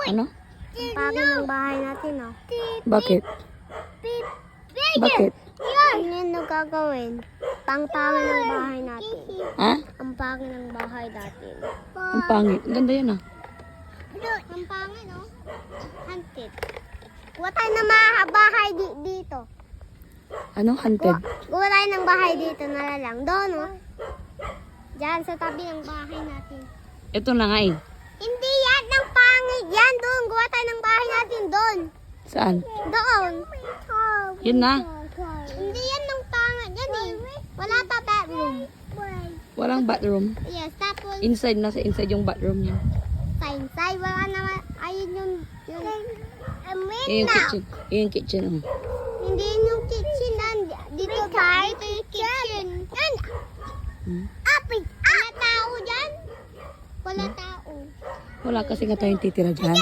Ano? Ang pangit ng bahay natin, oh. Bakit? Bakit? Ano yung gagawin? Pangpangit ng bahay natin. Ha? Ang pangit ng bahay natin. Ang pangit. Ganda yan ah. Ang pangit, no? Haunted. Gawa tayo ng bahay dito. Ano? Haunted? Gawa tayo ng bahay dito na lang. Doon, no? Diyan, sa tabi ng bahay natin. Ito na nga eh. Hindi yan ng pangit. Yan, doon. Gawa tayo ng bahay natin doon. Saan? Doon. Yun na. Hindi yan ng pangit. Yan eh. Wala pa bedroom. Walang bathroom. Yes, tapos Inside, nasa inside yung bathroom niya. side. Wala naman. Ayun yung Yung kitchen. Yung kitchen. Oh. Hindi yung kitchen. Dito yung kitchen. Yan. Hmm? Apit. Wala tao dyan. Wala tao. Wala kasi nga tayong titira dyan.